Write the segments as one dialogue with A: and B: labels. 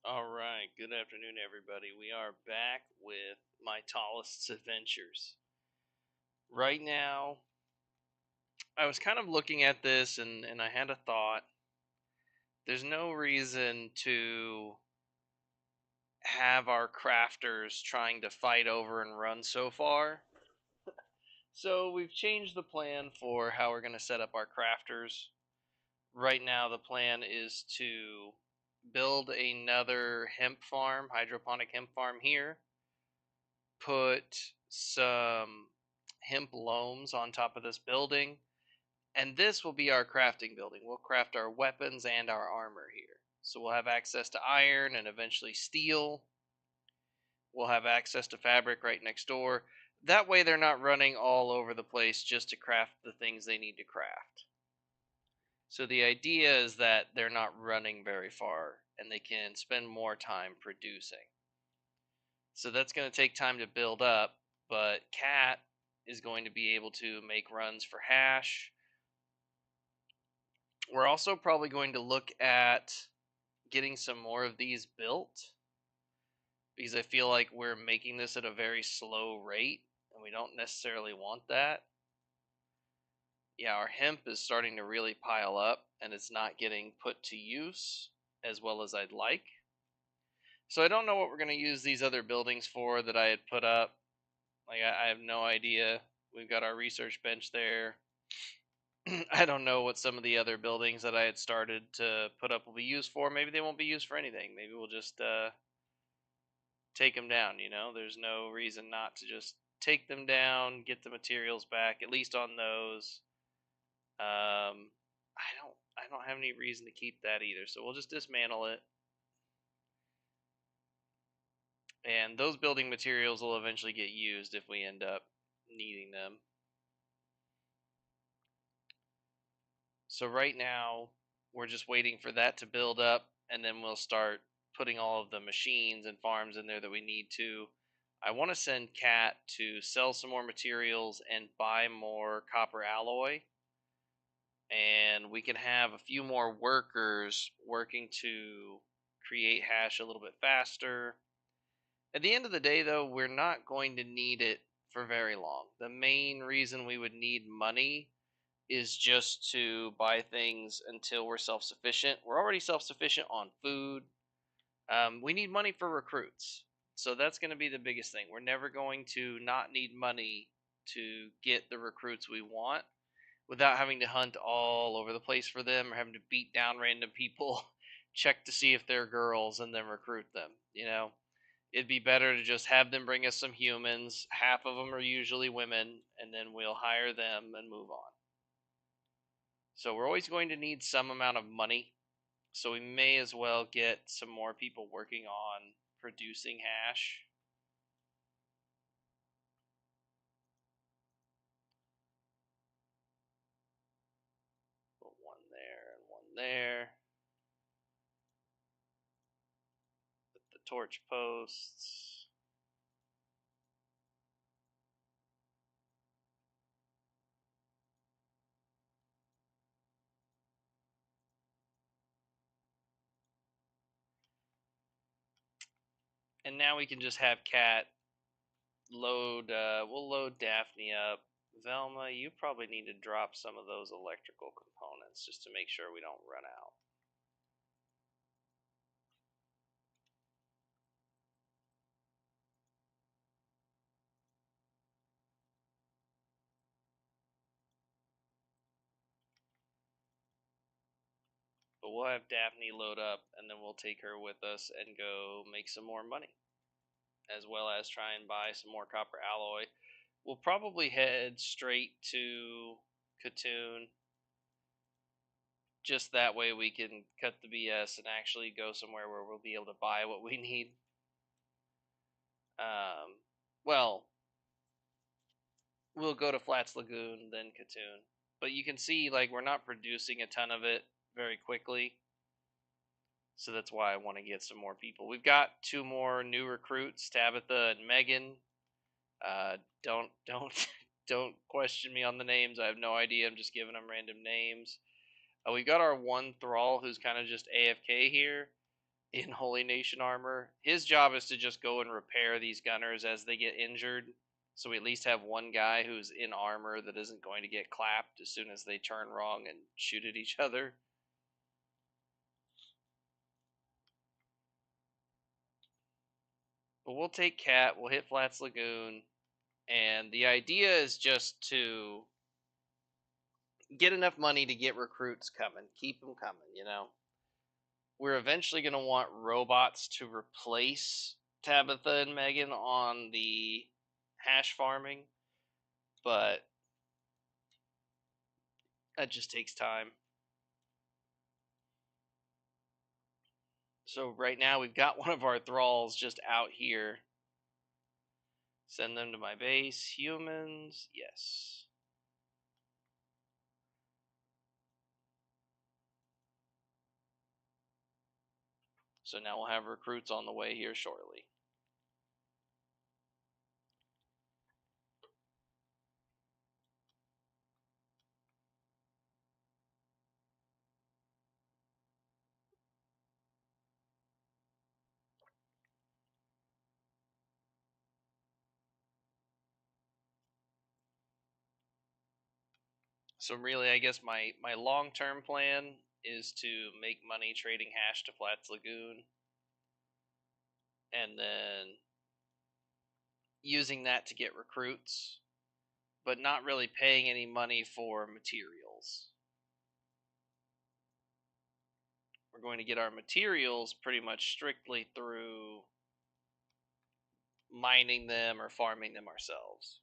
A: All right, good afternoon, everybody. We are back with my tallest adventures. Right now, I was kind of looking at this and I had a thought. There's no reason to have our crafters trying to fight over and run so far. So we've changed the plan for how we're going to set up our crafters. Right now, the plan is to build another hemp farm, hydroponic hemp farm here, put some hemp loams on top of this building, and this will be our crafting building. We'll craft our weapons and our armor here. So we'll have access to iron and eventually steel. We'll have access to fabric right next door. That way they're not running all over the place just to craft the things they need to craft. So the idea is that they're not running very far and they can spend more time producing. So that's going to take time to build up, but Cat is going to be able to make runs for hash. We're also probably going to look at getting some more of these built because I feel like we're making this at a very slow rate and we don't necessarily want that. Yeah, our hemp is starting to really pile up and it's not getting put to use as well as I'd like. So I don't know what we're going to use these other buildings for that I had put up. Like, I have no idea. We've got our research bench there. I don't know what some of the other buildings that I had started to put up will be used for. Maybe they won't be used for anything. Maybe we'll just take them down. There's no reason not to just take them down, get the materials back, at least on those. I don't have any reason to keep that either. So we'll just dismantle it. And those building materials will eventually get used if we end up needing them. So right now, we're just waiting for that to build up, and then we'll start putting all of the machines and farms in there that we need to. I want to send Cat to sell some more materials and buy more copper alloy, and we can have a few more workers working to create hash a little bit faster. At the end of the day, though, we're not going to need it for very long. The main reason we would need money is just to buy things until we're self sufficient. We're already self sufficient on food. We need money for recruits. So that's going to be the biggest thing. We're never going to not need money to get the recruits we want without having to hunt all over the place for them or having to beat down random people, check to see if they're girls, and then recruit them. It'd be better to just have them bring us some humans. Half of them are usually women, and then we'll hire them and move on. So we're always going to need some amount of money. So we may as well get some more people working on producing hash. Put one there and one there. Put the torch posts. And now we can just have Cat load, we'll load Daphne up. Velma, you probably need to drop some of those electrical components just to make sure we don't run out. But we'll have Daphne load up and then we'll take her with us and go make some more money, as well as try and buy some more copper alloy. We'll probably head straight to Katoon. Just that way we can cut the BS and actually go somewhere where we'll be able to buy what we need. Well, we'll go to Flats Lagoon, then Katoon. But you can see, like, we're not producing a ton of it very quickly. So that's why I want to get some more people. We've got 2 more new recruits, Tabitha and Megan. Don't don't question me on the names. I have no idea. I'm just giving them random names. We've got our one thrall who's kind of just AFK here, in Holy Nation armor. His job is to just go and repair these gunners as they get injured. So we at least have one guy who's in armor that isn't going to get clapped as soon as they turn wrong and shoot at each other. But we'll take Cat, we'll hit Flats Lagoon, and the idea is just to get enough money to get recruits coming, keep them coming, you know. We're eventually going to want robots to replace Tabitha and Megan on the hash farming, but that just takes time. So right now we've got one of our thralls just out here. Send them to my base. Humans, yes. So now we'll have recruits on the way here shortly. So really, I guess my long-term plan is to make money trading hash to Flats Lagoon, and then using that to get recruits, but not really paying any money for materials. We're going to get our materials pretty much strictly through mining them or farming them ourselves.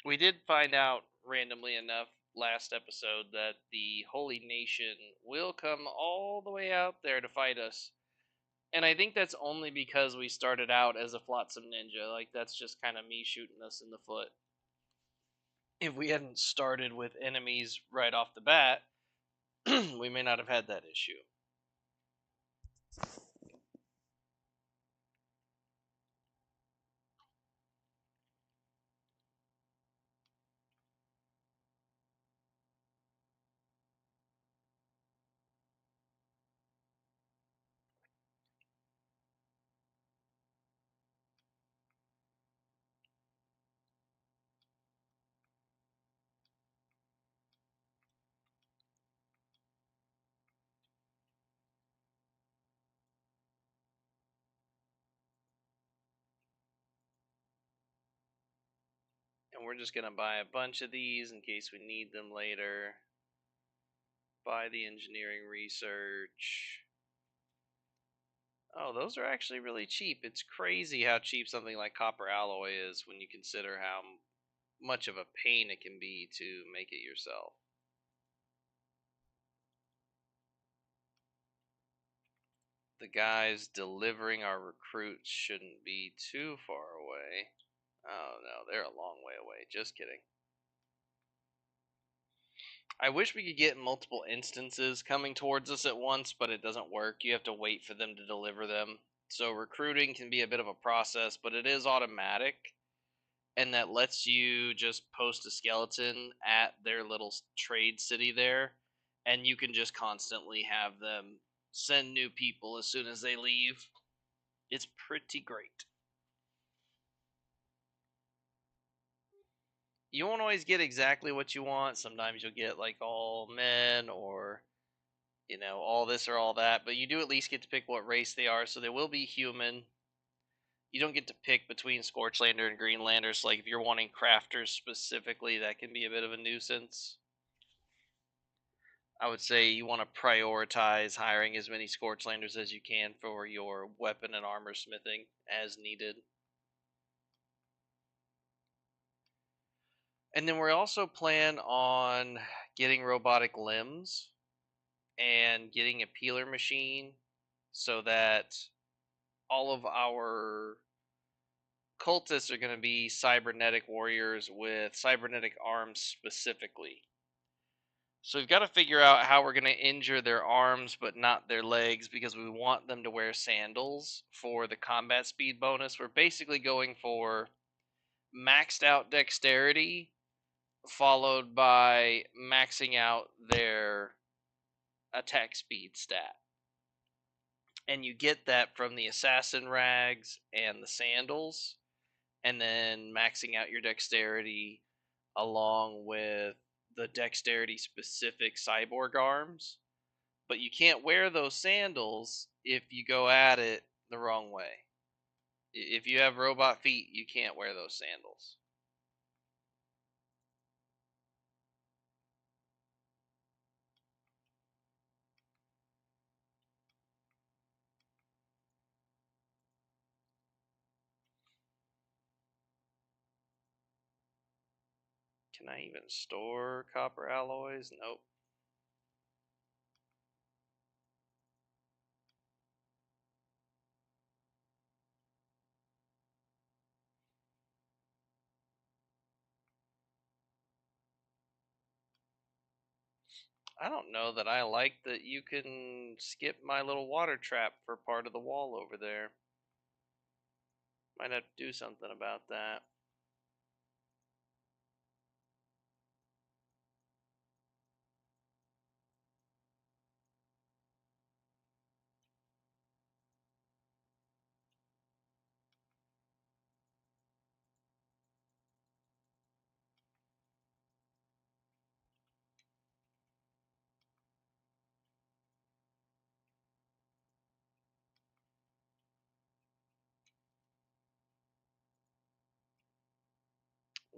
A: We did find out randomly enough last episode that the Holy Nation will come all the way out there to fight us. And I think that's only because we started out as a Flotsam Ninja. Like, that's just kind of me shooting us in the foot. If we hadn't started with enemies right off the bat, we may not have had that issue. And we're just going to buy a bunch of these in case we need them later. Buy the engineering research. Oh, those are actually really cheap. It's crazy how cheap something like copper alloy is when you consider how much of a pain it can be to make it yourself. The guys delivering our recruits shouldn't be too far away. Oh no, they're a long way away. Just kidding. I wish we could get multiple instances coming towards us at once, but it doesn't work. You have to wait for them to deliver them. So recruiting can be a bit of a process, but it is automatic, and that lets you just post a skeleton at their little trade city there, and you can just constantly have them send new people as soon as they leave. It's pretty great. You won't always get exactly what you want. Sometimes you'll get like all men or all this or all that, but you do at least get to pick what race they are, so they will be human. You don't get to pick between Scorchlander and Greenlander, so like if you're wanting crafters specifically, that can be a bit of a nuisance. I would say you want to prioritize hiring as many Scorchlanders as you can for your weapon and armor smithing as needed. And then we also plan on getting robotic limbs and getting a peeler machine so that all of our cultists are going to be cybernetic warriors with cybernetic arms specifically. So we've got to figure out how we're going to injure their arms but not their legs, because we want them to wear sandals for the combat speed bonus. We're basically going for maxed out dexterity followed by maxing out their attack speed stat. And you get that from the assassin rags and the sandals, and then maxing out your dexterity along with the dexterity specific cyborg arms. But you can't wear those sandals if you go at it the wrong way. If you have robot feet, you can't wear those sandals. Can I even store copper alloys? Nope. I don't know that I like that you can skip my little water trap for part of the wall over there. Might have to do something about that.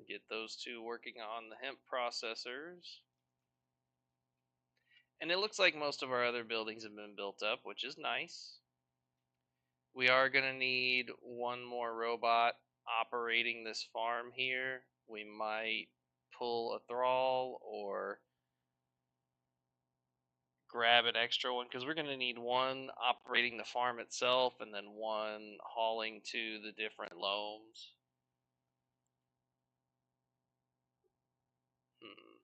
A: Get those two working on the hemp processors. And it looks like most of our other buildings have been built up, which is nice. We are going to need one more robot operating this farm here. We might pull a thrall or grab an extra one, because we're going to need one operating the farm itself and then one hauling to the different loams. Hmm.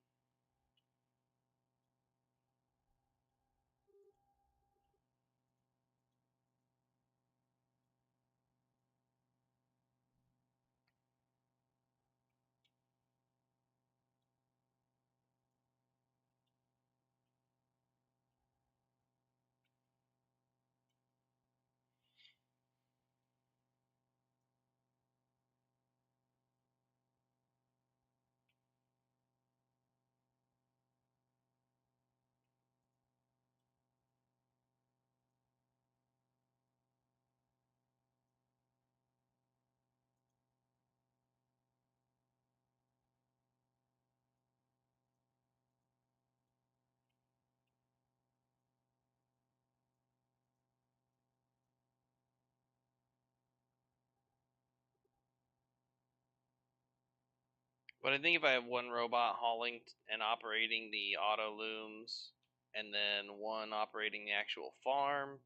A: But I think if I have one robot hauling and operating the auto looms, and then one operating the actual farm,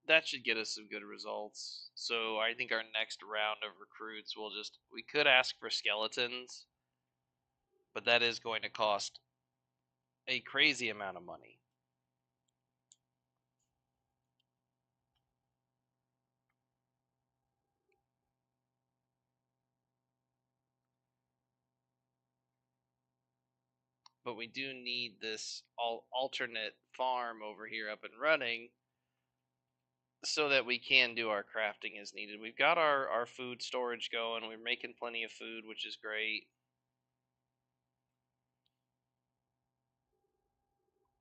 A: that should get us some good results. So I think our next round of recruits we could ask for skeletons, but that is going to cost a crazy amount of money. But we do need this alternate farm over here up and running so that we can do our crafting as needed. We've got our food storage going. We're making plenty of food, which is great.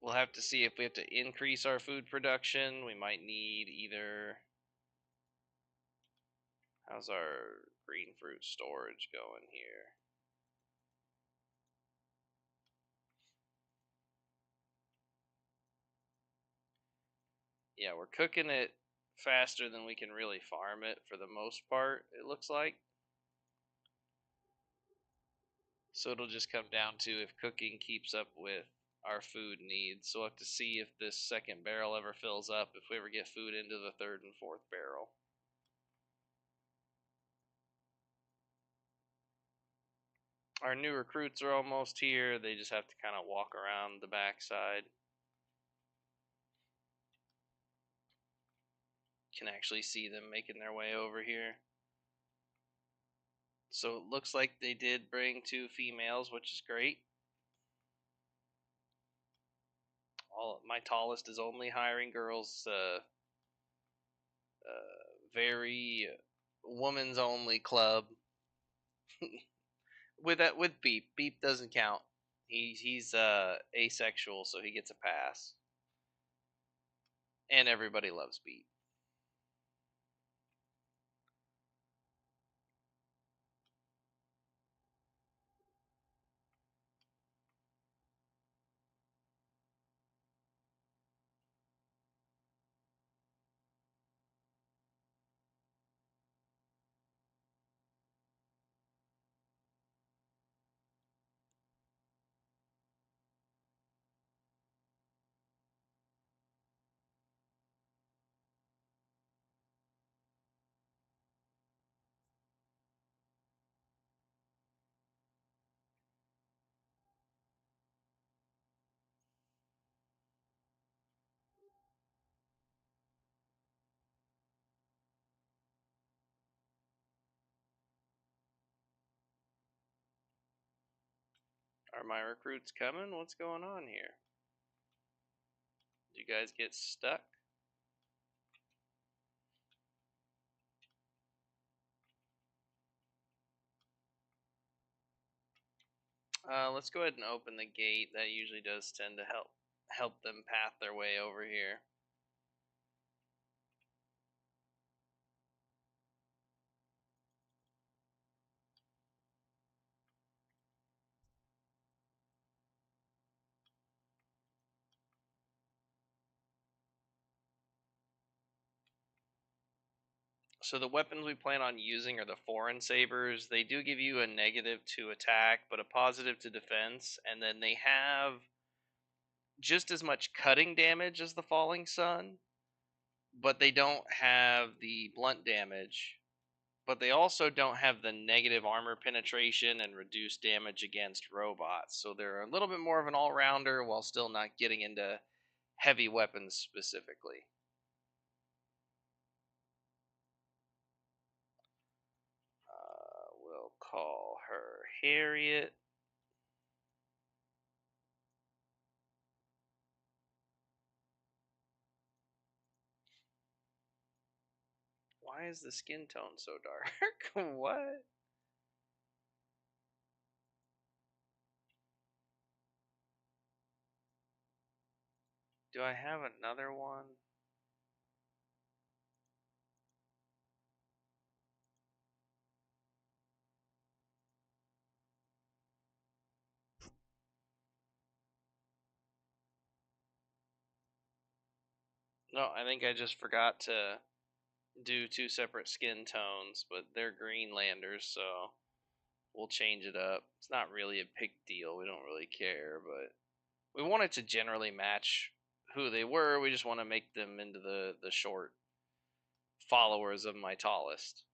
A: We'll have to see if we have to increase our food production. We might need either. How's our green fruit storage going here? Yeah, we're cooking it faster than we can really farm it for the most part, it looks like. So it'll just come down to if cooking keeps up with our food needs. So we'll have to see if this second barrel ever fills up, if we ever get food into the third and fourth barrel. Our new recruits are almost here. They just have to kind of walk around the backside. Can actually see them making their way over here. So it looks like they did bring 2 females, which is great. My tallest is only hiring girls. Very woman's only club. with Beep. Beep doesn't count. He's asexual, so he gets a pass. And everybody loves Beep. Are my recruits coming? What's going on here? Did you guys get stuck? Let's go ahead and open the gate. That usually does tend to help them path their way over here. So the weapons we plan on using are the foreign sabers. They do give you a negative to attack, but a positive to defense, and then they have just as much cutting damage as the falling sun, but they don't have the blunt damage. But they also don't have the negative armor penetration and reduced damage against robots. So they're a little bit more of an all-rounder while still not getting into heavy weapons specifically. We'll call her Harriet. Why is the skin tone so dark? What? Do I have another one? No, I think I just forgot to do 2 separate skin tones, but they're Greenlanders, so we'll change it up. It's not really a big deal. We don't really care, but we want it to generally match who they were. We just want to make them into the short followers of my tallest.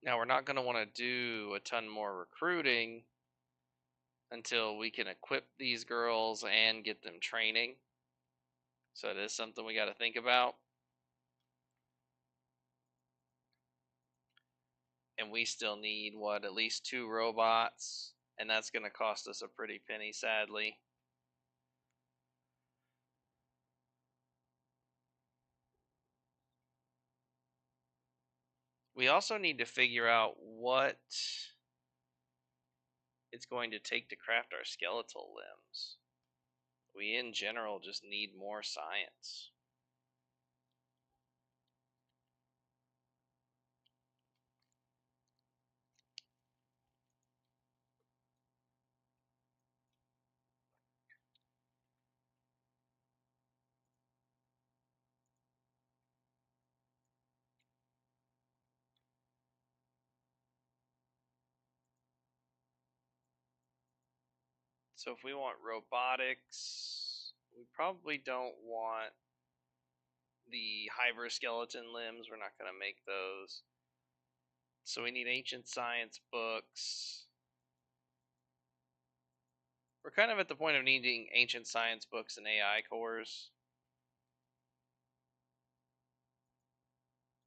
A: Now we're not going to want to do a ton more recruiting until we can equip these girls and get them training. So it is something we got to think about. And we still need what, at least 2 robots, and that's going to cost us a pretty penny, sadly. We also need to figure out what it's going to take to craft our skeletal limbs. We in general just need more science. So if we want robotics, we probably don't want the hyper skeleton limbs. We're not going to make those. So we need ancient science books. We're kind of at the point of needing ancient science books and AI cores.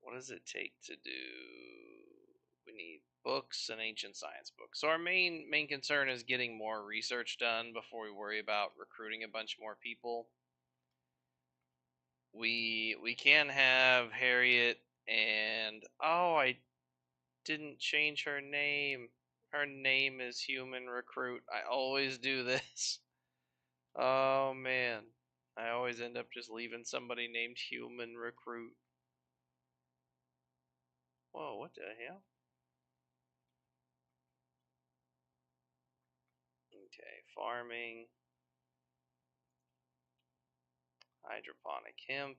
A: What does it take to do? We need books and ancient science books. So our main concern is getting more research done before we worry about recruiting a bunch more people. We can have Harriet and I didn't change her name. Her name is Human Recruit. I always do this. Oh man. I always end up just leaving somebody named Human Recruit. Whoa, what the hell? Okay, farming. Hydroponic hemp.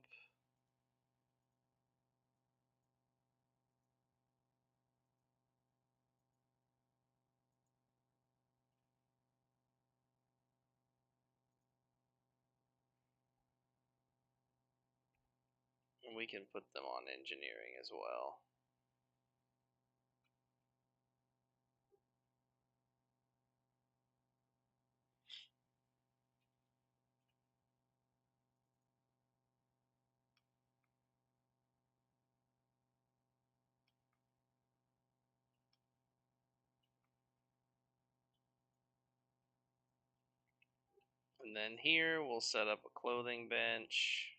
A: And we can put them on engineering as well. And then here we'll set up a clothing bench.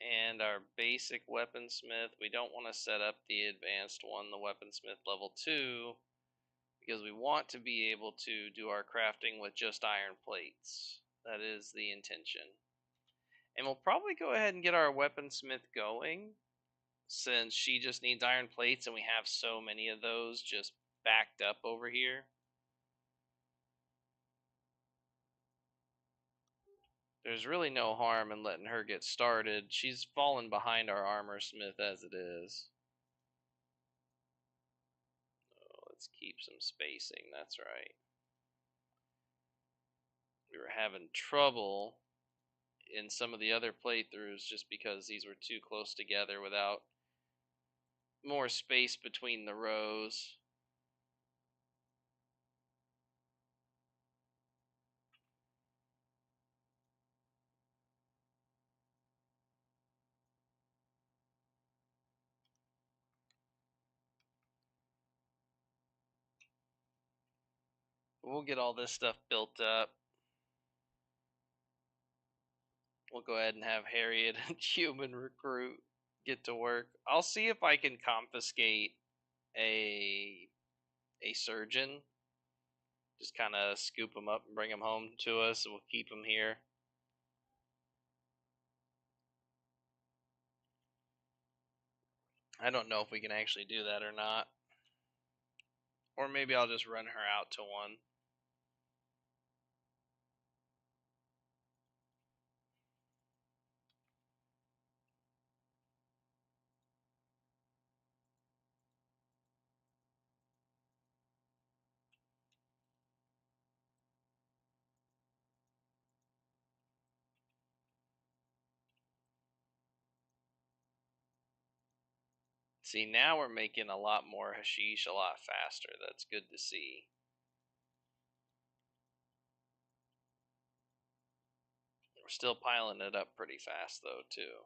A: And our basic weaponsmith, we don't want to set up the advanced one, the weaponsmith level 2, because we want to be able to do our crafting with just iron plates. That is the intention. And we'll probably go ahead and get our weaponsmith going, since she just needs iron plates and we have so many of those just backed up over here. There's really no harm in letting her get started. She's fallen behind our armor smith as it is. Oh, let's keep some spacing, that's right. We were having trouble in some of the other playthroughs just because these were too close together without more space between the rows. We'll get all this stuff built up. We'll go ahead and have Harriet and Human Recruit get to work. I'll see if I can confiscate a surgeon. Just kind of scoop them up and bring them home to us, and we'll keep them here. I don't know if we can actually do that or not. Or maybe I'll just run her out to one. See, now we're making a lot more hashish a lot faster. That's good to see. We're still piling it up pretty fast, though, too.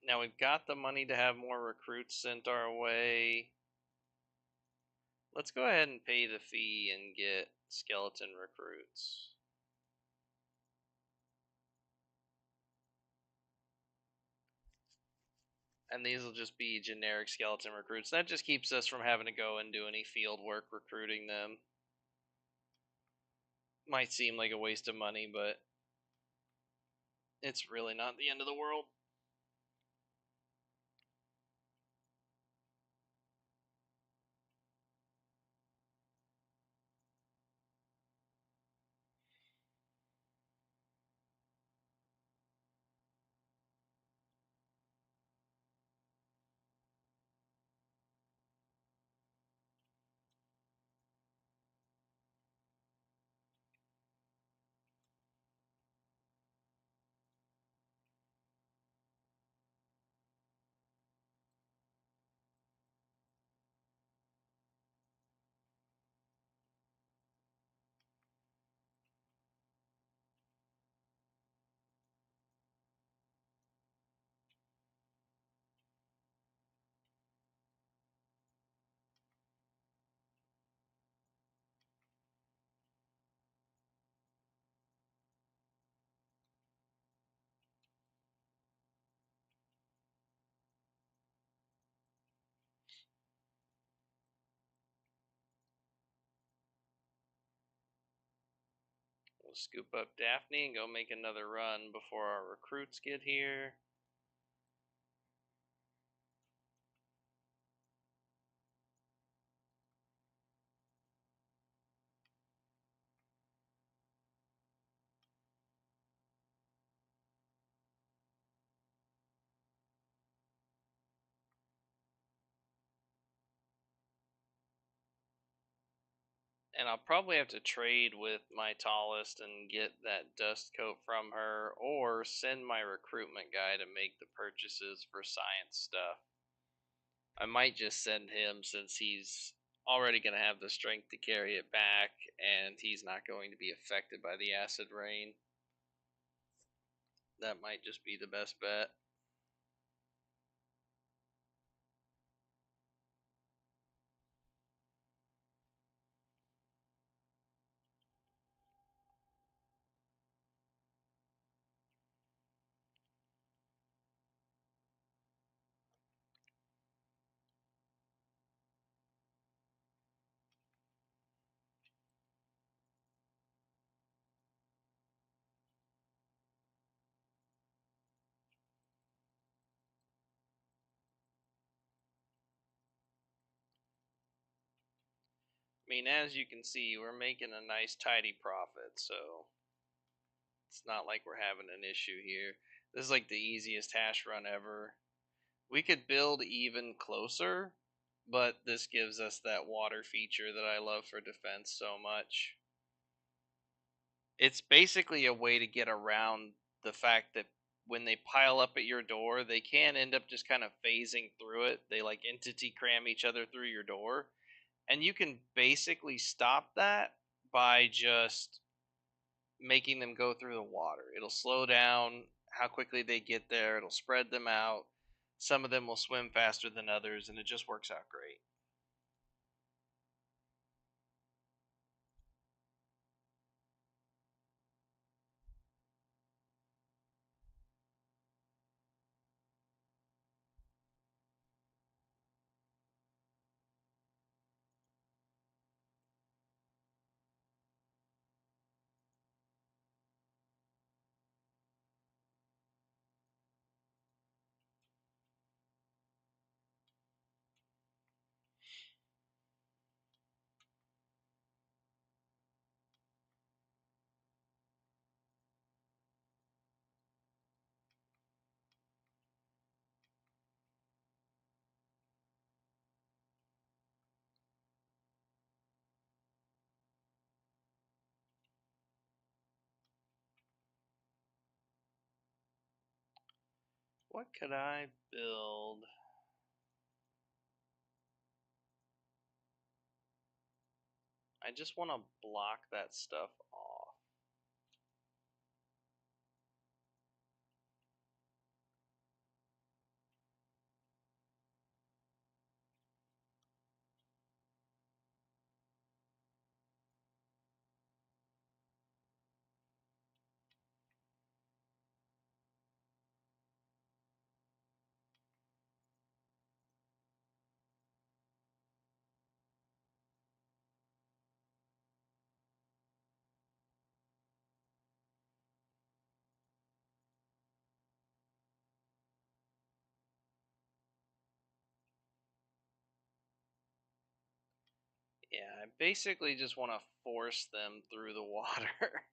A: Now we've got the money to have more recruits sent our way. Let's go ahead and pay the fee and get skeleton recruits. And these will just be generic skeleton recruits. That just keeps us from having to go and do any field work recruiting them. Might seem like a waste of money, but it's really not the end of the world. scoop up Daphne and go make another run before our recruits get here. And I'll probably have to trade with my tallest and get that dust coat from her, or send my recruitment guy to make the purchases for science stuff. I might just send him since he's already going to have the strength to carry it back and he's not going to be affected by the acid rain. That might just be the best bet. I mean, as you can see, we're making a nice tidy profit, so it's not like we're having an issue here. This is like the easiest hash run ever. We could build even closer, but this gives us that water feature that I love for defense so much. It's basically a way to get around the fact that when they pile up at your door, they can end up just kind of phasing through it. They like entity cram each other through your door. And you can basically stop that by just making them go through the water. It'll slow down how quickly they get there, it'll spread them out. Some of them will swim faster than others, and it just works out great. What could I build? I just want to block that stuff off. Yeah, I basically just want to force them through the water.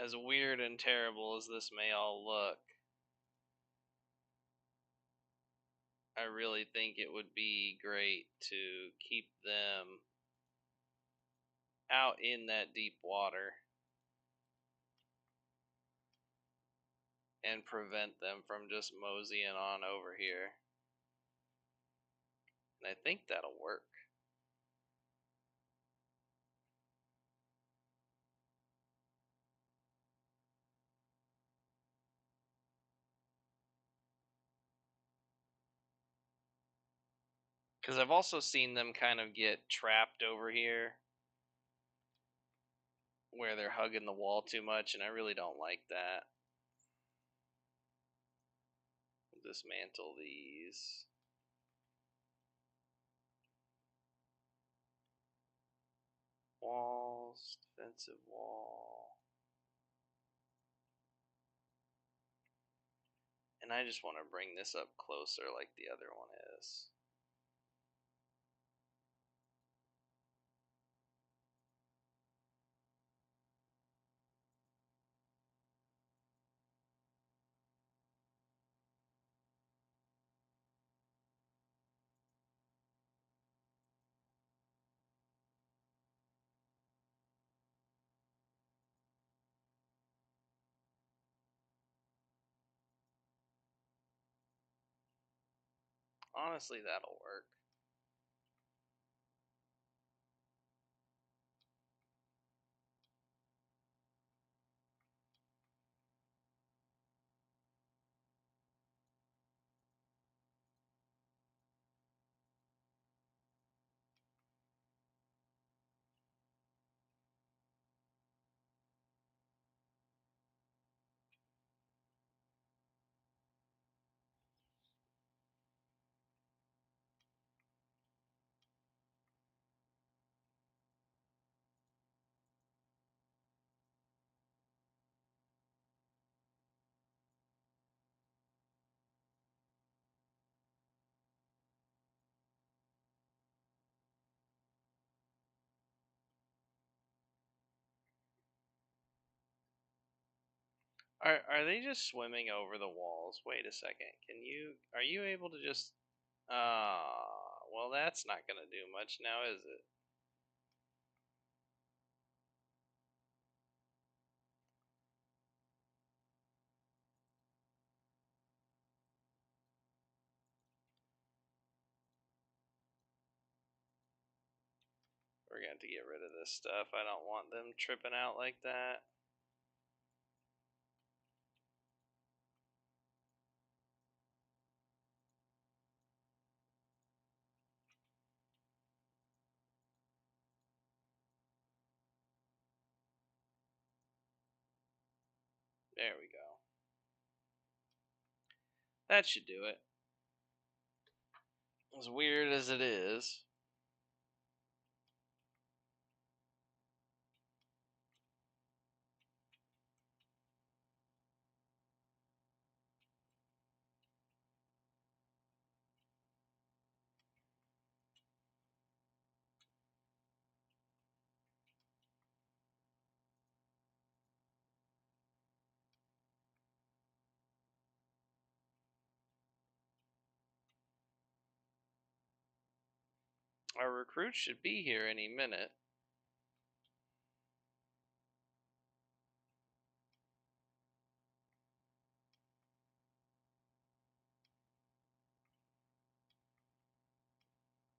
A: As weird and terrible as this may all look, I really think it would be great to keep them out in that deep water and prevent them from just moseying on over here. And I think that'll work. Because I've also seen them kind of get trapped over here where they're hugging the wall too much, and I really don't like that. Dismantle these. Walls, defensive wall. And I just want to bring this up closer like the other one is. Honestly, that'll work. Are they just swimming over the walls? Wait a second. Are you able to just well, that's not going to do much now, is it? We're going to have to get rid of this stuff. I don't want them tripping out like that. There we go. That should do it. As weird as it is. Our recruit should be here any minute.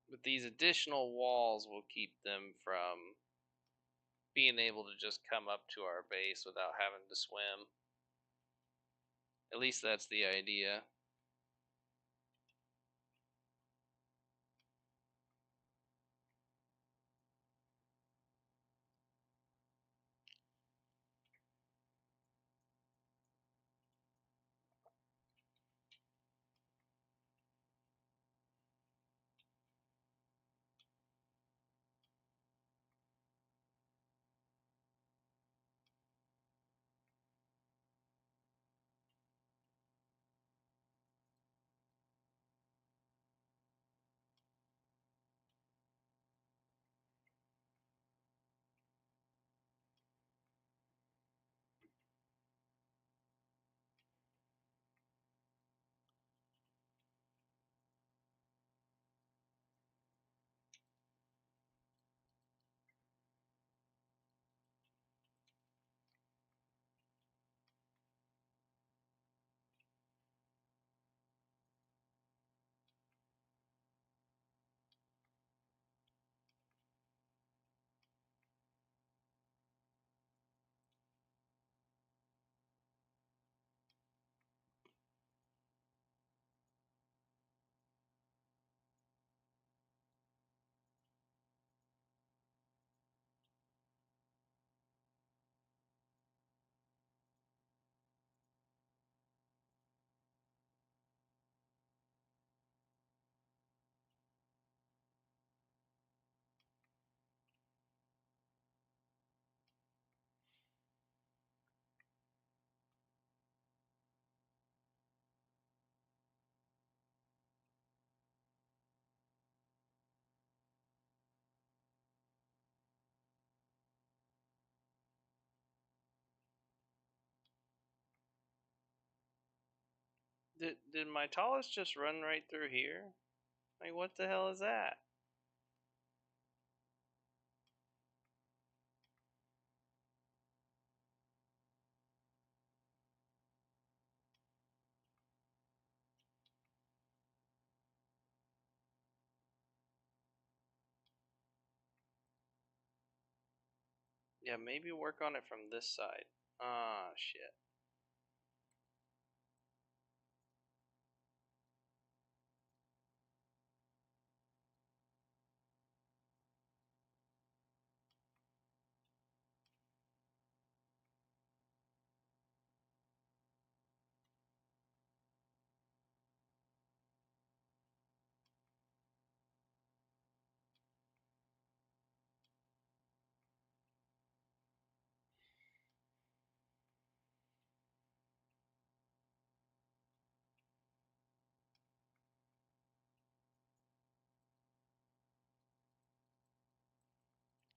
A: But these additional walls will keep them from being able to just come up to our base without having to swim. At least that's the idea. Did my tallest just run right through here? Like, what the hell is that? Yeah, maybe work on it from this side. Ah, shit.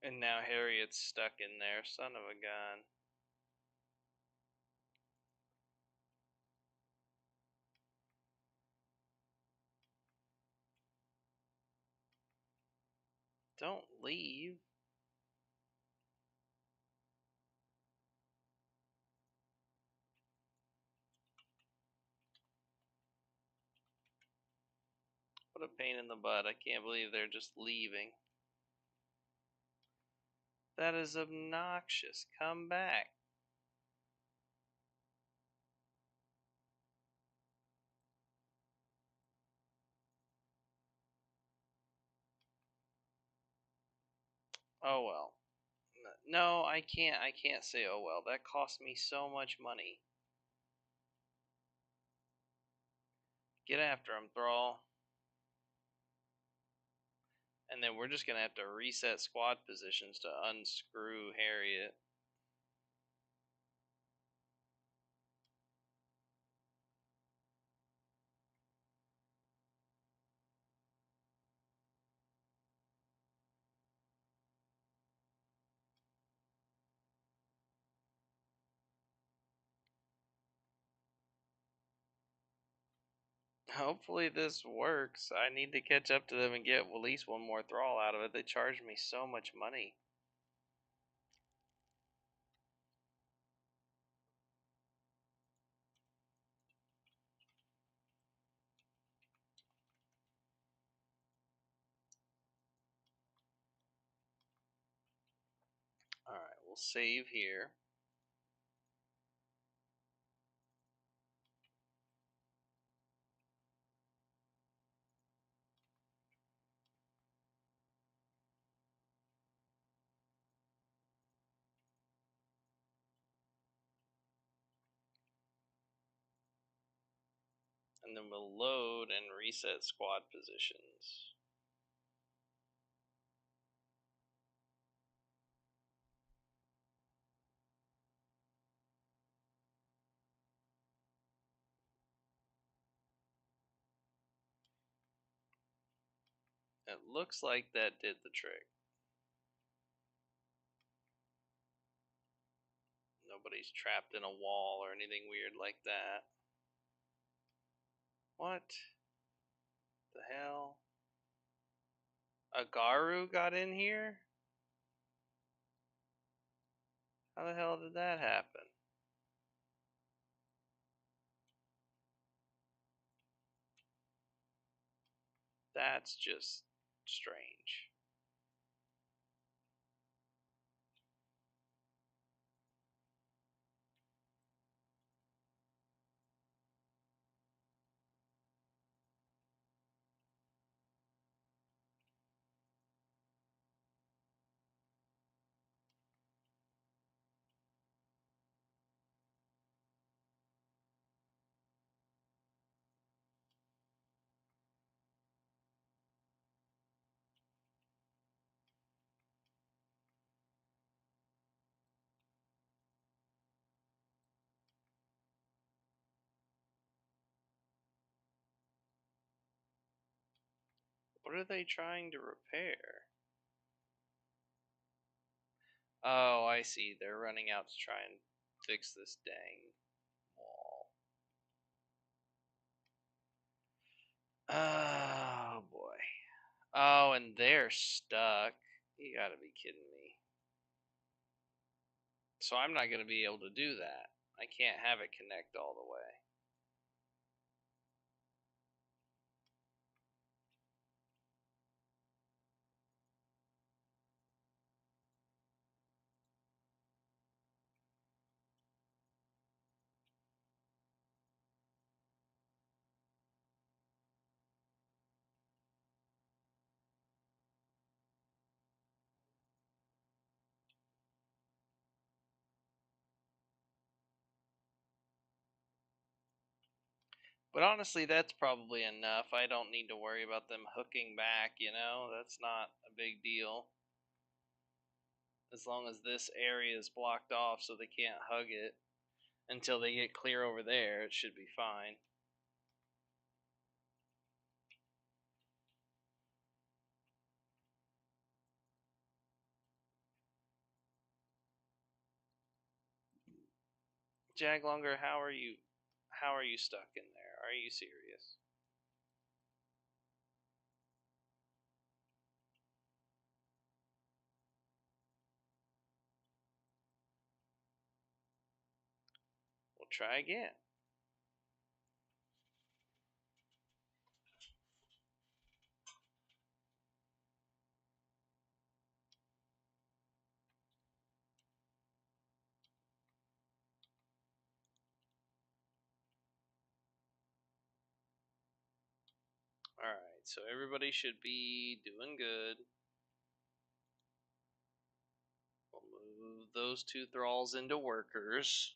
A: And now Harriet's stuck in there, son of a gun. Don't leave. What a pain in the butt. I can't believe they're just leaving. That is obnoxious. Come back. Oh well. No, I can't. I can't say oh well. That cost me so much money. Get after him, Thrall. And then we're just gonna have to reset squad positions to unscrew Harriet. Hopefully this works. I need to catch up to them and get at least one more Thrall out of it. They charged me so much money. Alright, we'll save here. And then we'll load and reset squad positions. It looks like that did the trick. Nobody's trapped in a wall or anything weird like that. What the hell? A Garu got in here? How the hell did that happen? That's just strange. What are they trying to repair? Oh, I see. They're running out to try and fix this dang wall. Oh boy. Oh, and they're stuck. You gotta be kidding me. So I'm not gonna be able to do that. I can't have it connect all the way. But honestly, that's probably enough. I don't need to worry about them hooking back, That's not a big deal. As long as this area is blocked off so they can't hug it until they get clear over there, it should be fine. Jaglonger, how are you stuck in there? Are you serious? We'll try again. Alright, so everybody should be doing good. We'll move those two thralls into workers.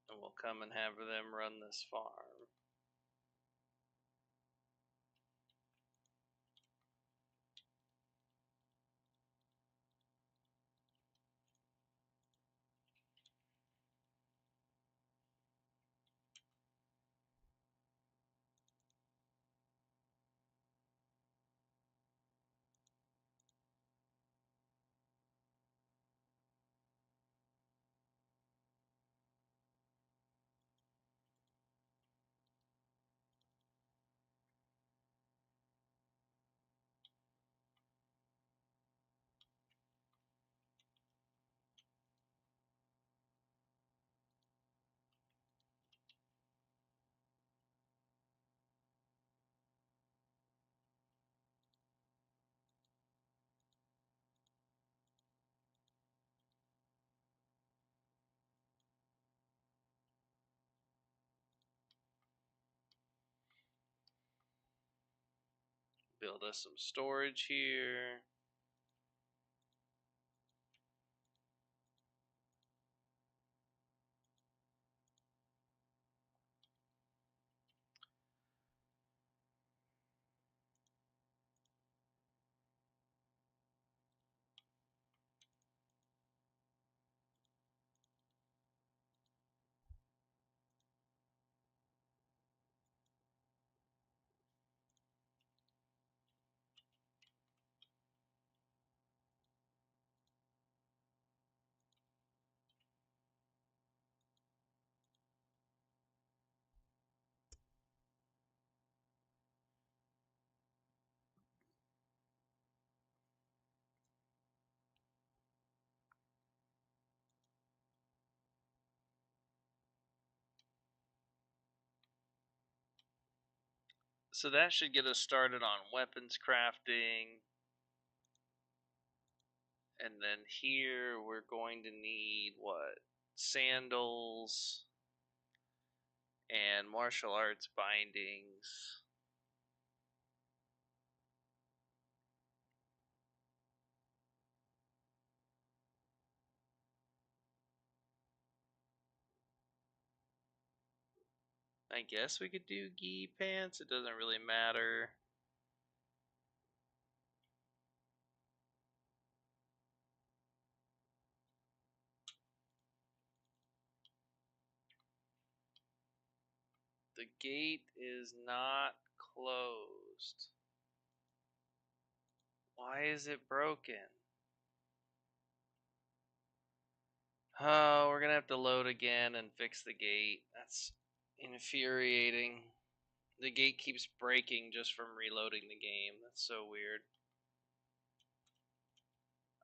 A: And we'll come and have them run this farm. Build us some storage here. So that should get us started on weapons crafting. And then here we're going to need what? Sandals and martial arts bindings. I guess we could do gi pants. It doesn't really matter. The gate is not closed. Why is it broken? Oh, we're gonna have to load again and fix the gate. That's infuriating. The gate keeps breaking just from reloading the game. That's so weird.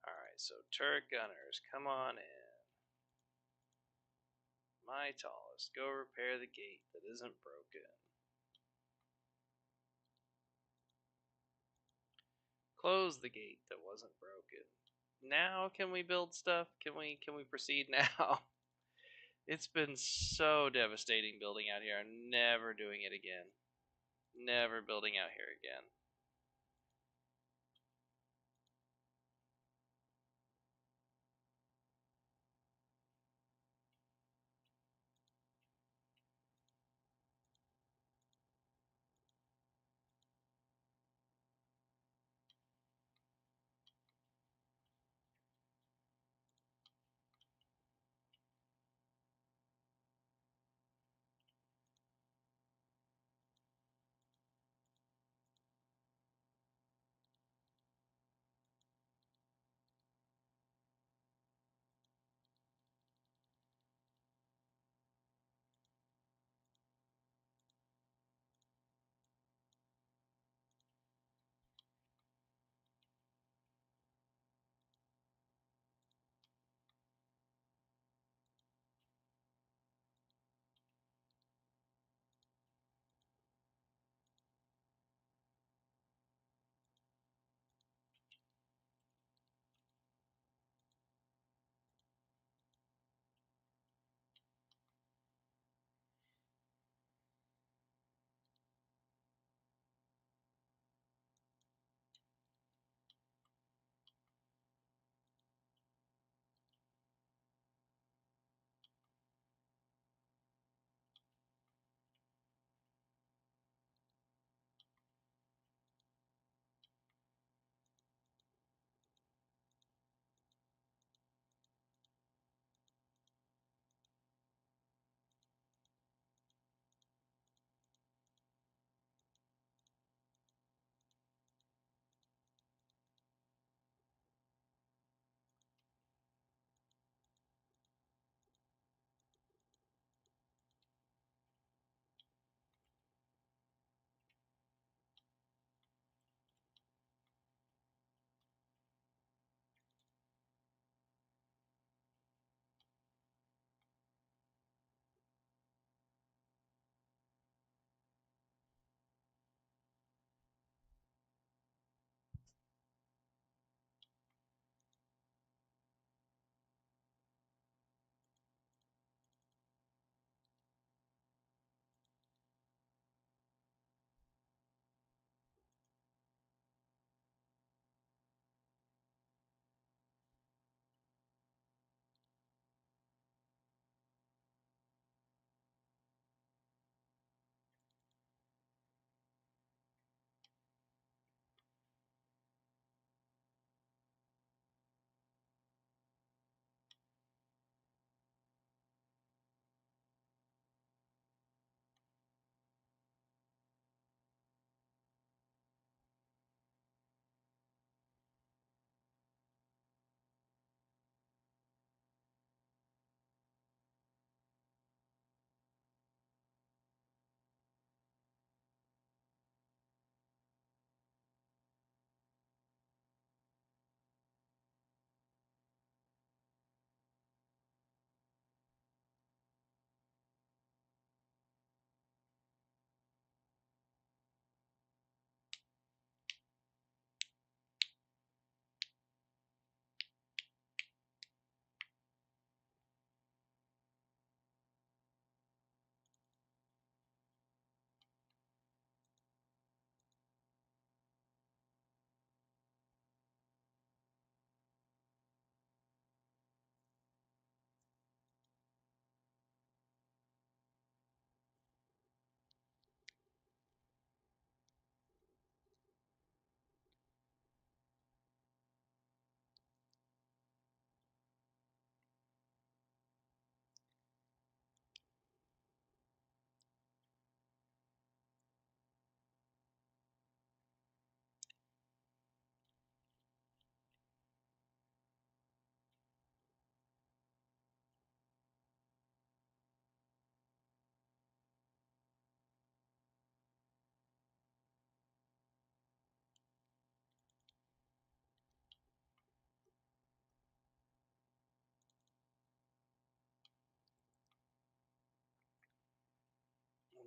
A: Alright, so turret gunners, come on in. My tallest, go repair the gate that isn't broken. Close the gate that wasn't broken. Now can we build stuff? Can we proceed now? It's been so devastating building out here. I'm never doing it again. Never building out here again.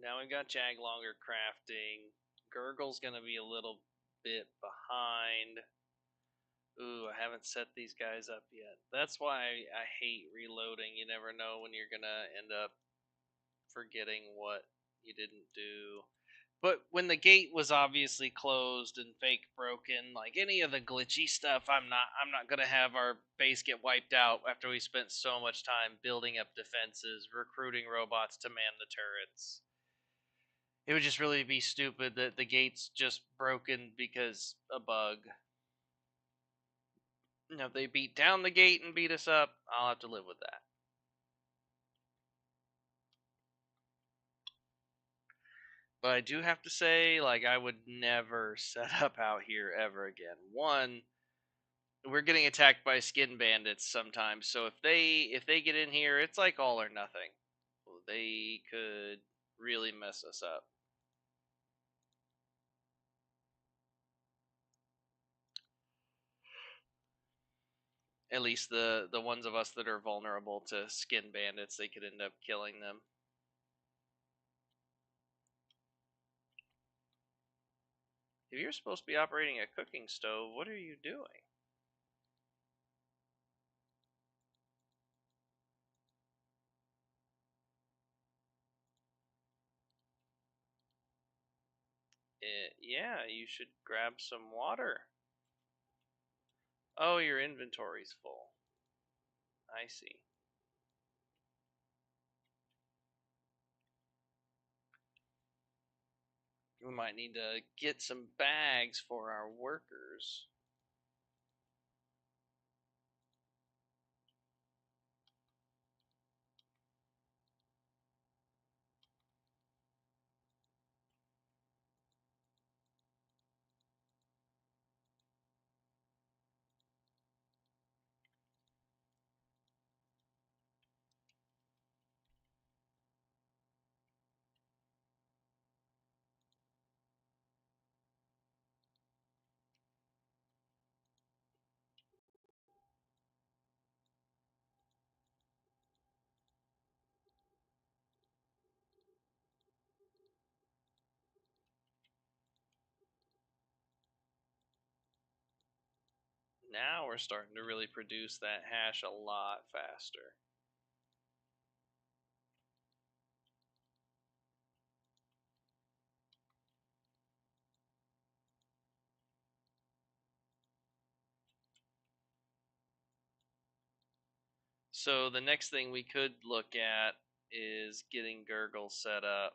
A: Now we've got Jaglonger crafting. Gurgle's gonna be a little bit behind. Ooh, I haven't set these guys up yet. That's why I hate reloading. You never know when you're gonna end up forgetting what you didn't do. But when the gate was obviously closed and fake broken, like any of the glitchy stuff, I'm not gonna have our base get wiped out after we spent so much time building up defenses, recruiting robots to man the turrets. It would just really be stupid that the gate's just broken because a bug. If they beat down the gate and beat us up, I'll have to live with that. But I do have to say, like, I would never set up out here ever again. One, we're getting attacked by skin bandits sometimes, so if they get in here, it's like all or nothing. They could really mess us up. At least the ones of us that are vulnerable to skin bandits, they could end up killing them. If you're supposed to be operating a cooking stove, what are you doing? Yeah, you should grab some water. Oh, your inventory's full. I see. We might need to get some bags for our workers. Now we're starting to really produce that hash a lot faster. So the next thing we could look at is getting Gurgle set up.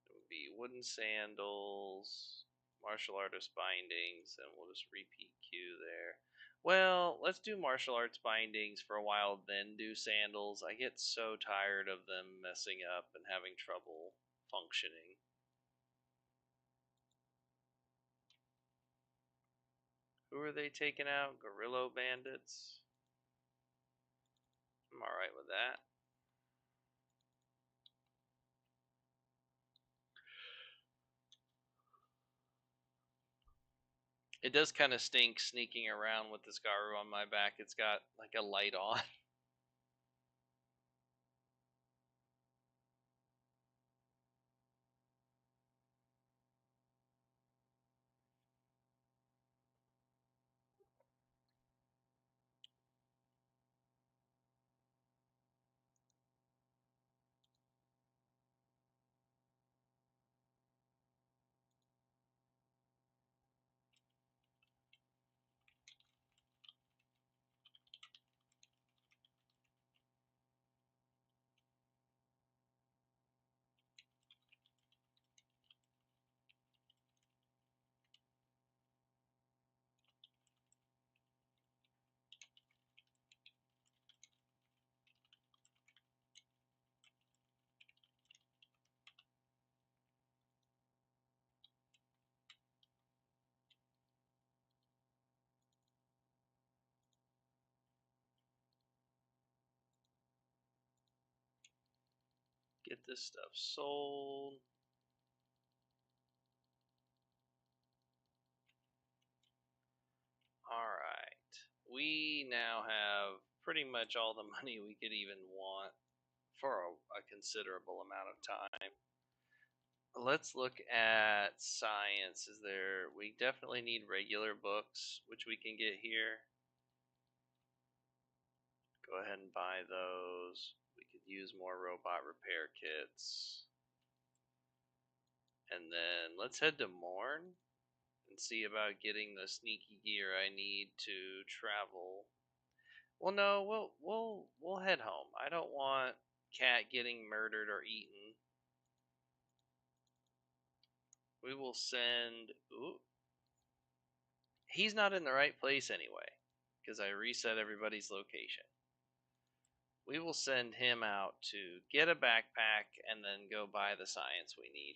A: It would be wooden sandals, martial artist bindings, and we'll just repeat Q there. Well, let's do martial arts bindings for a while, then do sandals. I get so tired of them messing up and having trouble functioning. Who are they taking out? Guerrilla bandits? I'm alright with that. It does kind of stink sneaking around with this Garu on my back. It's got like a light on. Get this stuff sold. Alright. We now have pretty much all the money we could even want for a considerable amount of time. Let's look at science. Is there? We definitely need regular books, which we can get here. Go ahead and buy those. We could use more robot repair kits. And then let's head to Morn and see about getting the sneaky gear I need to travel. Well, no, we'll head home. I don't want Cat getting murdered or eaten. We will send. Ooh, he's not in the right place anyway, because I reset everybody's location. We will send him out to get a backpack and then go buy the science we need.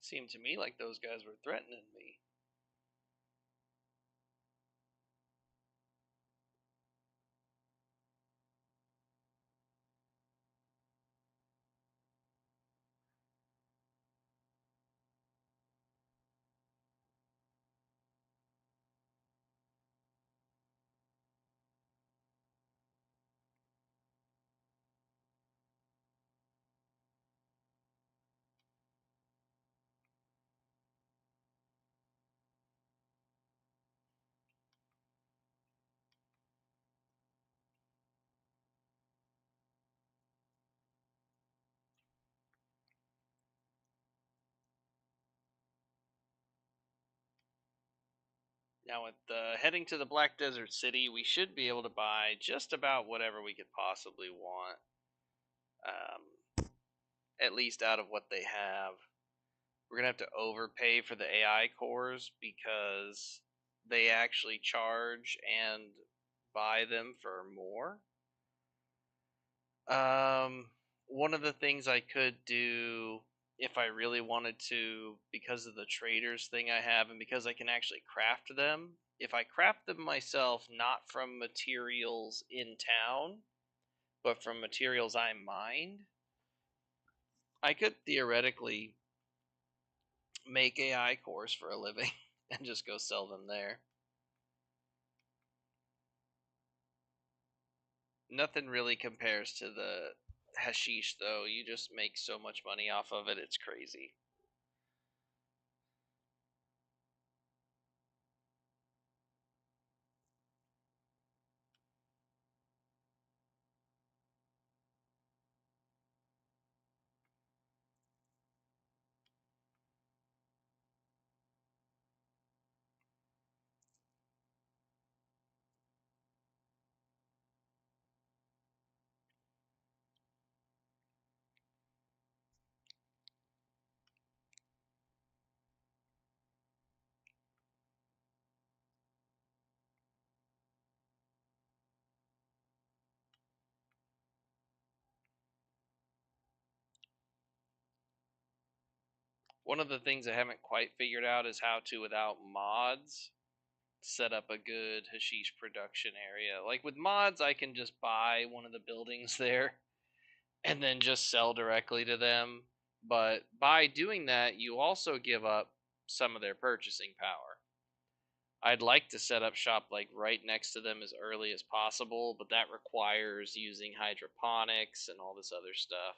A: Seemed to me like those guys were threatening me. Now, with heading to the Black Desert City, we should be able to buy just about whatever we could possibly want, at least out of what they have. We're going to have to overpay for the AI cores because they actually charge and buy them for more. One of the things I could do if I really wanted to, because of the traders thing I have, and because I can actually craft them, if I craft them myself, not from materials in town, but from materials I mined, I could theoretically make AI cores for a living and just go sell them there. Nothing really compares to the hashish, though. You just make so much money off of it, it's crazy. One of the things I haven't quite figured out is how to, without mods, set up a good hashish production area. Like with mods, I can just buy one of the buildings there and then just sell directly to them. But by doing that, you also give up some of their purchasing power. I'd like to set up shop like right next to them as early as possible, but that requires using hydroponics and all this other stuff.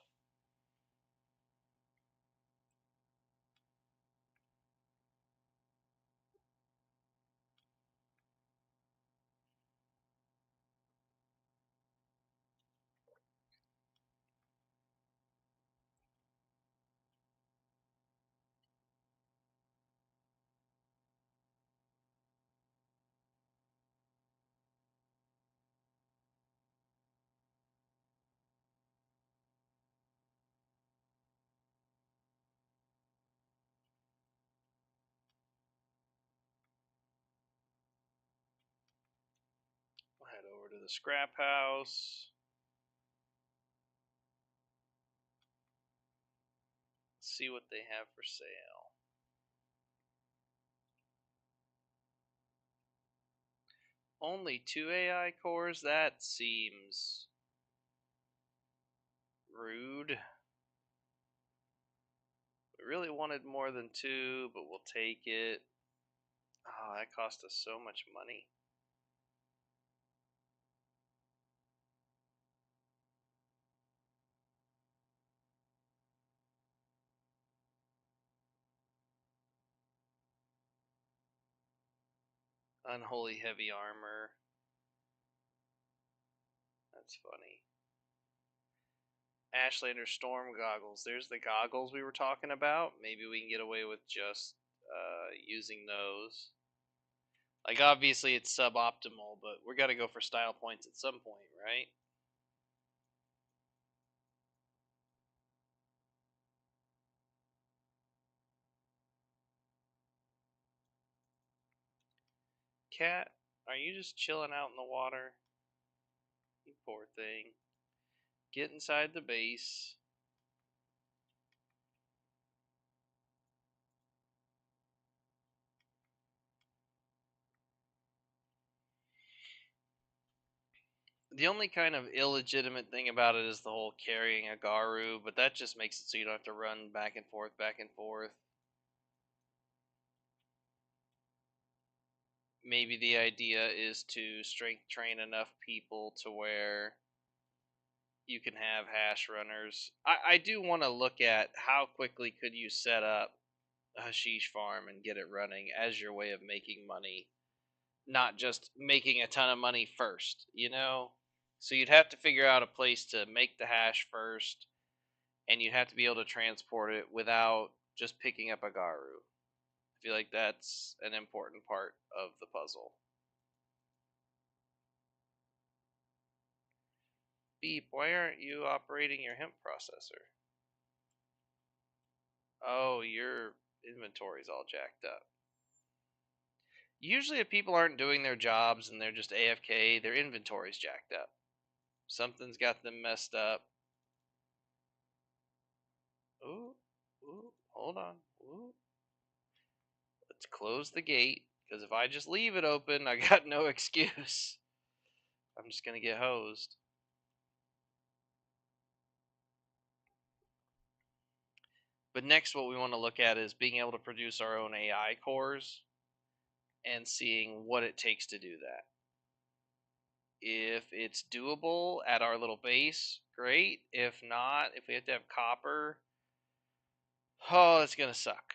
A: the scrap house. Let's see what they have for sale. Only 2 AI cores? That seems rude. We really wanted more than 2, but we'll take it. Oh, that cost us so much money. Unholy heavy armor. That's funny. Ashlander storm goggles. There's the goggles we were talking about. Maybe we can get away with just using those. Like, obviously it's suboptimal, but we're got to go for style points at some point, right? Cat, are you just chilling out in the water? You poor thing. Get inside the base. The only kind of illegitimate thing about it is the whole carrying a Garu, but that just makes it so you don't have to run back and forth, back and forth. Maybe the idea is to strength train enough people to where you can have hash runners. I do want to look at how quickly could you set up a hashish farm and get it running as your way of making money, not just making a ton of money first, you know? So you'd have to figure out a place to make the hash first, and you'd have to be able to transport it without just picking up a Garu. I feel like that's an important part of the puzzle. Beep, why aren't you operating your hemp processor? Oh, your inventory's all jacked up. Usually, if people aren't doing their jobs and they're just AFK, their inventory's jacked up. Something's got them messed up. Ooh, ooh, hold on. Ooh. Let's close the gate, because if I just leave it open, I got no excuse. I'm just gonna get hosed. But next, what we want to look at is being able to produce our own AI cores and seeing what it takes to do that. If it's doable at our little base, great. If not, if we have to have copper, oh, it's going to suck.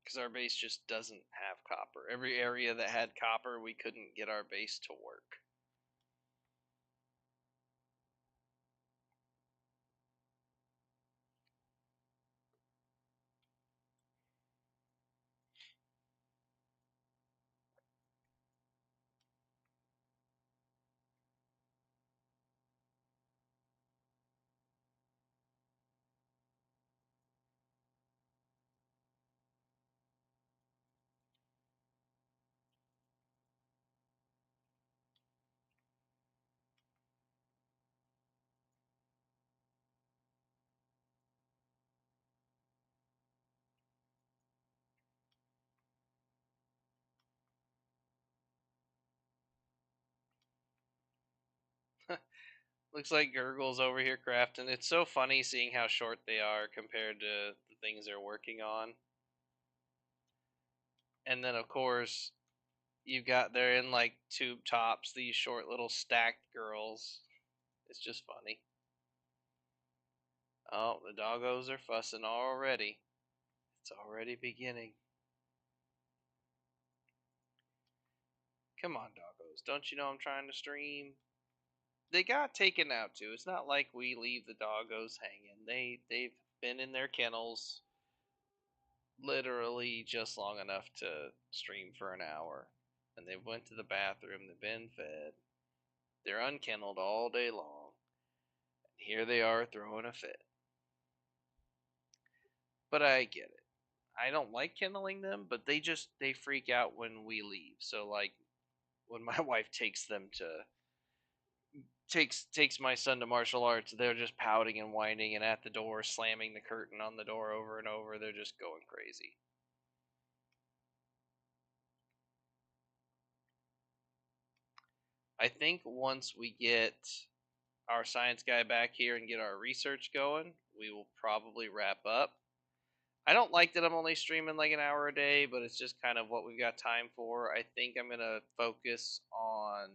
A: Because our base just doesn't have copper. Every area that had copper, we couldn't get our base to work. Looks like Gurgle's over here crafting. It's so funny seeing how short they are compared to the things they're working on. And then, of course, you've got they're in like tube tops, these short little stacked girls. It's just funny. Oh, the doggos are fussing already. It's already beginning. Come on, doggos. Don't you know I'm trying to stream? They got taken out too. It's not like we leave the doggos hanging. They've been in their kennels literally just long enough to stream for an hour. And they went to the bathroom, they've been fed. They're unkennelled all day long. And here they are throwing a fit. But I get it. I don't like kindling them, but they freak out when we leave. So like when my wife takes my son to martial arts, they're just pouting and whining and at the door, slamming the curtain on the door over and over. They're just going crazy. I think once we get our science guy back here and get our research going, we will probably wrap up. I don't like that I'm only streaming like an hour a day, but it's just kind of what we've got time for. I think I'm gonna focus on.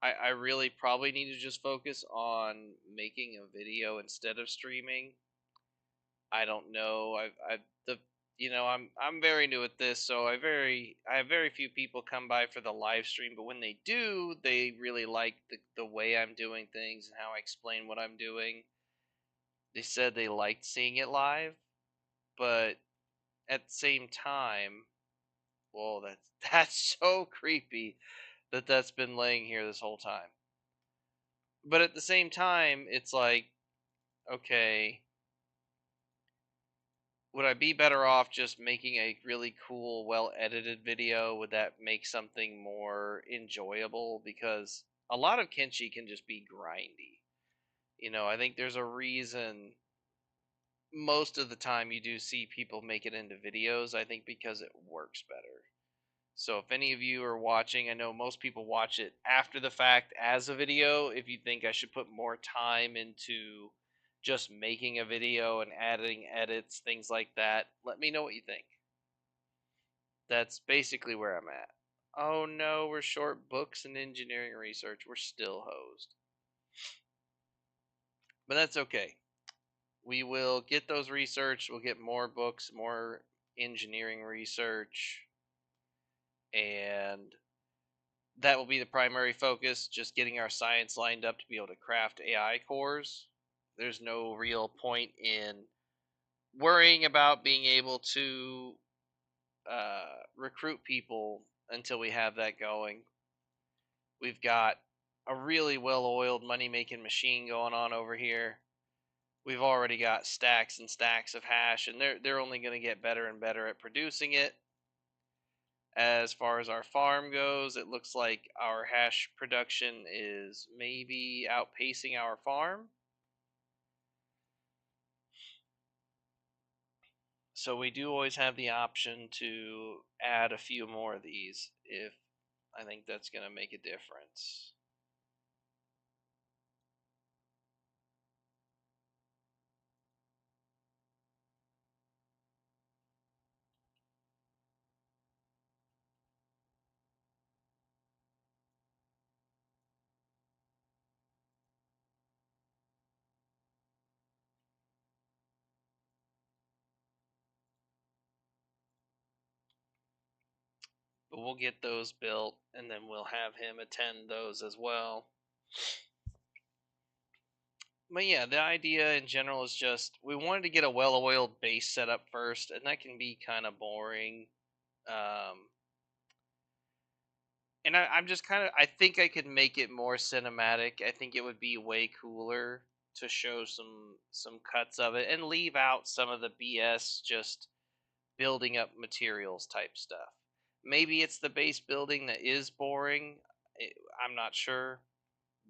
A: I really probably need to just focus on making a video instead of streaming. I don't know. I've the I'm very new at this, so I have very few people come by for the live stream, but when they do, they really like the way I'm doing things and how I explain what I'm doing. They said they liked seeing it live, but at the same time, whoa, that's so creepy that that's been laying here this whole time. But at the same time, it's like, okay, would I be better off just making a really cool, well edited video? Would that make something more enjoyable? Because a lot of Kenshi can just be grindy. I think there's a reason most of the time you do see people make it into videos. I think because it works better. So if any of you are watching, I know most people watch it after the fact as a video. If you think I should put more time into just making a video and adding edits, things like that, let me know what you think. That's basically where I'm at. Oh no, we're short books and engineering research. We're still hosed. But that's okay. We will get those research. We'll get more books, more engineering research, and that will be the primary focus, just getting our science lined up to be able to craft AI cores. There's no real point in worrying about being able to recruit people until we have that going. We've got a really well oiled money making machine going on over here. We've already got stacks and stacks of hash, and they're only going to get better and better at producing it. As far as our farm goes, it looks like our hash production is maybe outpacing our farm. So we do always have the option to add a few more of these if I think that's going to make a difference. But we'll get those built and then we'll have him attend those as well. But yeah, the idea in general is just we wanted to get a well-oiled base set up first, and that can be kind of boring. And I'm just kind of I think I could make it more cinematic. I think it would be way cooler to show some cuts of it and leave out some of the BS just building up materials type stuff. Maybe it's the base building that is boring. I'm not sure,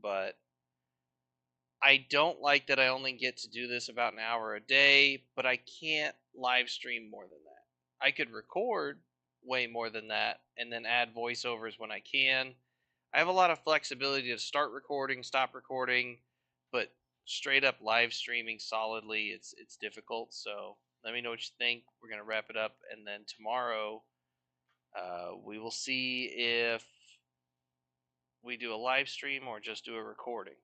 A: but I don't like that I only get to do this about an hour a day, but I can't live stream more than that. I could record way more than that and then add voiceovers when I can. I have a lot of flexibility to start recording, stop recording, but straight up live streaming solidly, it's difficult. So let me know what you think. We're gonna wrap it up, and then tomorrow we will see if we do a live stream or just do a recording.